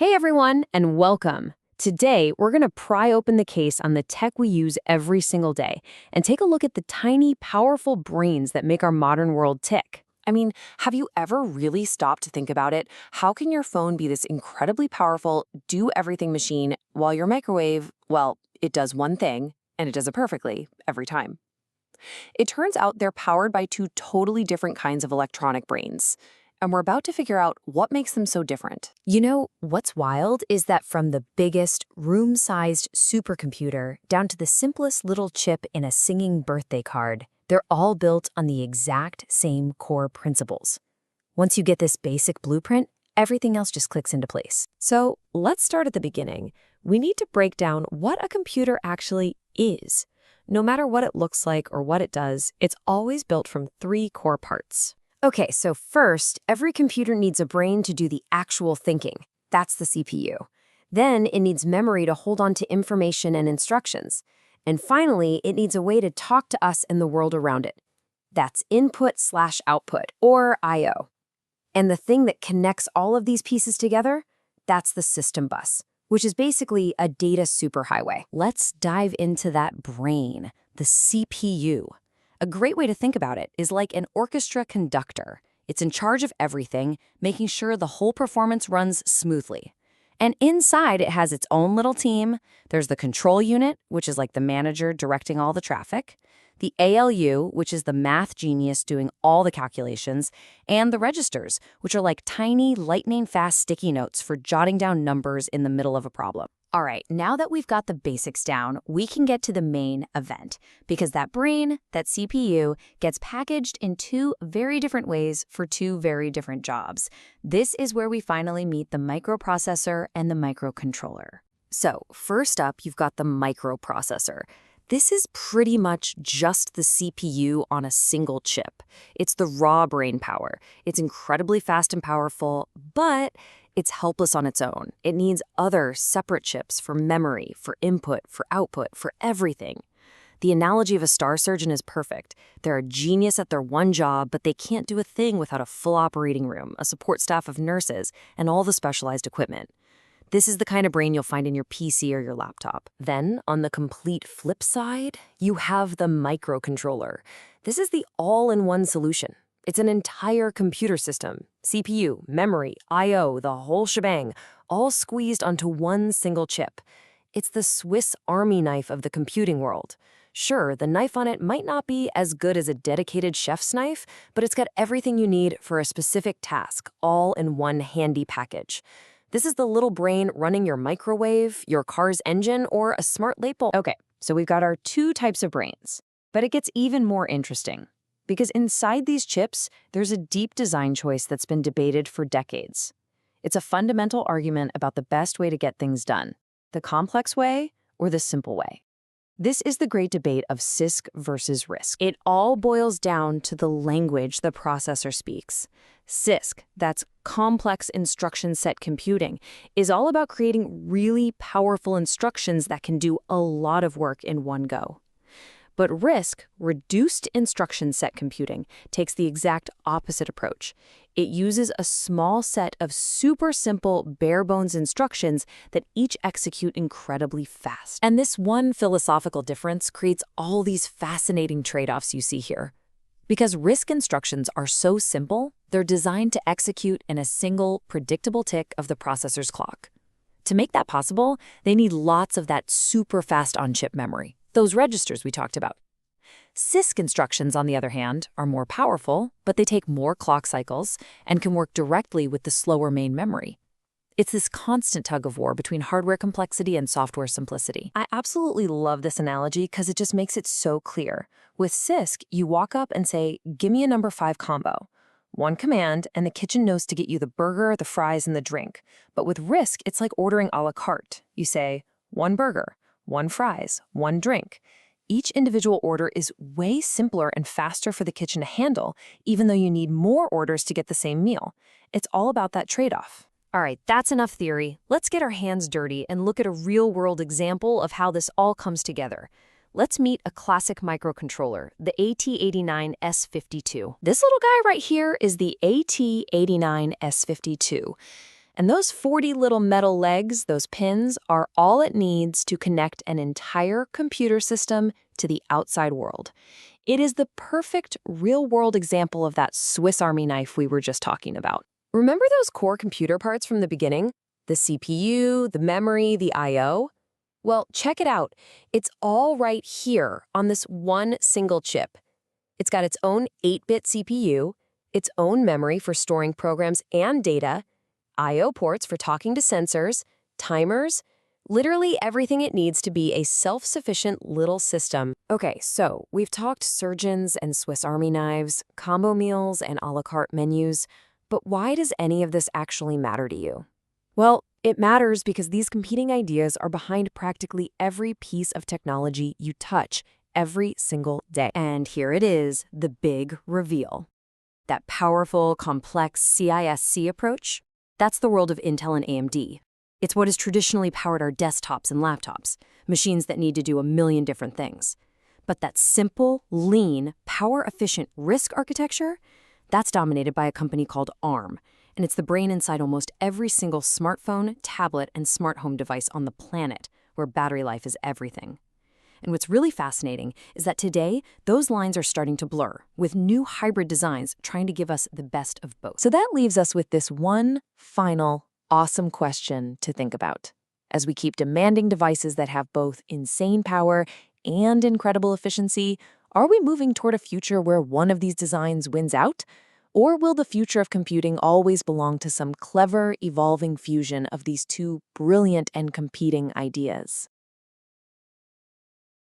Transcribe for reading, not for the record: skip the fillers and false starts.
Hey everyone, and welcome. Today, we're going to pry open the case on the tech we use every single day and take a look at the tiny, powerful brains that make our modern world tick. I mean, have you ever really stopped to think about it? How can your phone be this incredibly powerful, do-everything machine while your microwave, well, it does one thing, and it does it perfectly every time? It turns out they're powered by two totally different kinds of electronic brains. And we're about to figure out what makes them so different. You know, what's wild is that from the biggest, room-sized supercomputer down to the simplest little chip in a singing birthday card, they're all built on the exact same core principles. Once you get this basic blueprint, everything else just clicks into place. So let's start at the beginning. We need to break down what a computer actually is. No matter what it looks like or what it does, it's always built from three core parts. Okay, so first, every computer needs a brain to do the actual thinking. That's the CPU. Then it needs memory to hold on to information and instructions. And finally, it needs a way to talk to us and the world around it. That's input/output, or I/O. And the thing that connects all of these pieces together, that's the system bus, which is basically a data superhighway. Let's dive into that brain, the CPU. A great way to think about it is like an orchestra conductor. It's in charge of everything, making sure the whole performance runs smoothly. And inside, it has its own little team. There's the control unit, which is like the manager directing all the traffic, the ALU, which is the math genius doing all the calculations, and the registers, which are like tiny, lightning-fast sticky notes for jotting down numbers in the middle of a problem. All right, now that we've got the basics down, we can get to the main event, because that brain, that CPU, gets packaged in two very different ways for two very different jobs. This is where we finally meet the microprocessor and the microcontroller. So, first up, you've got the microprocessor. This is pretty much just the CPU on a single chip. It's the raw brain power. It's incredibly fast and powerful, but it's helpless on its own. It needs other separate chips for memory, for input, for output, for everything. The analogy of a star surgeon is perfect. They're a genius at their one job, but they can't do a thing without a full operating room, a support staff of nurses, and all the specialized equipment. This is the kind of brain you'll find in your PC or your laptop. Then, on the complete flip side, you have the microcontroller. This is the all-in-one solution. It's an entire computer system, CPU, memory, I/O, the whole shebang, all squeezed onto one single chip. It's the Swiss Army knife of the computing world. Sure, the knife on it might not be as good as a dedicated chef's knife, but it's got everything you need for a specific task, all in one handy package. This is the little brain running your microwave, your car's engine, or a smart light bulb. Okay, so we've got our two types of brains, but it gets even more interesting. Because inside these chips, there's a deep design choice that's been debated for decades. It's a fundamental argument about the best way to get things done, the complex way or the simple way. This is the great debate of CISC versus RISC. It all boils down to the language the processor speaks. CISC, that's complex instruction set computing, is all about creating really powerful instructions that can do a lot of work in one go. But RISC, reduced instruction set computing, takes the exact opposite approach. It uses a small set of super simple, bare-bones instructions that each execute incredibly fast. And this one philosophical difference creates all these fascinating trade-offs you see here. Because RISC instructions are so simple, they're designed to execute in a single, predictable tick of the processor's clock. To make that possible, they need lots of that super fast on-chip memory, those registers we talked about. CISC instructions, on the other hand, are more powerful, but they take more clock cycles and can work directly with the slower main memory. It's this constant tug-of-war between hardware complexity and software simplicity. I absolutely love this analogy because it just makes it so clear. With CISC, you walk up and say, "Give me a number 5 combo." One command, and the kitchen knows to get you the burger, the fries, and the drink. But with RISC, it's like ordering a la carte. You say, 1 burger, 1 fries, 1 drink. Each individual order is way simpler and faster for the kitchen to handle, even though you need more orders to get the same meal. It's all about that trade-off. All right, that's enough theory. Let's get our hands dirty and look at a real-world example of how this all comes together. Let's meet a classic microcontroller, the AT89S52. This little guy right here is the AT89S52. And those 40 little metal legs, those pins, are all it needs to connect an entire computer system to the outside world. It is the perfect real-world example of that Swiss Army knife we were just talking about. Remember those core computer parts from the beginning? The CPU, the memory, the I/O? Well, check it out. It's all right here on this one single chip. It's got its own 8-bit CPU, its own memory for storing programs and data, I/O ports for talking to sensors, timers, literally everything it needs to be a self-sufficient little system. Okay, so we've talked surgeons and Swiss Army knives, combo meals and a la carte menus, but why does any of this actually matter to you? Well, it matters because these competing ideas are behind practically every piece of technology you touch every single day. And here it is, the big reveal. That powerful, complex CISC approach, that's the world of Intel and AMD. It's what has traditionally powered our desktops and laptops, machines that need to do a million different things. But that simple, lean, power-efficient RISC architecture, that's dominated by a company called ARM, and it's the brain inside almost every single smartphone, tablet, and smart home device on the planet, where battery life is everything. And what's really fascinating is that today, those lines are starting to blur, with new hybrid designs trying to give us the best of both. So that leaves us with this one final, awesome question to think about. As we keep demanding devices that have both insane power and incredible efficiency, are we moving toward a future where one of these designs wins out? Or will the future of computing always belong to some clever, evolving fusion of these two brilliant and competing ideas?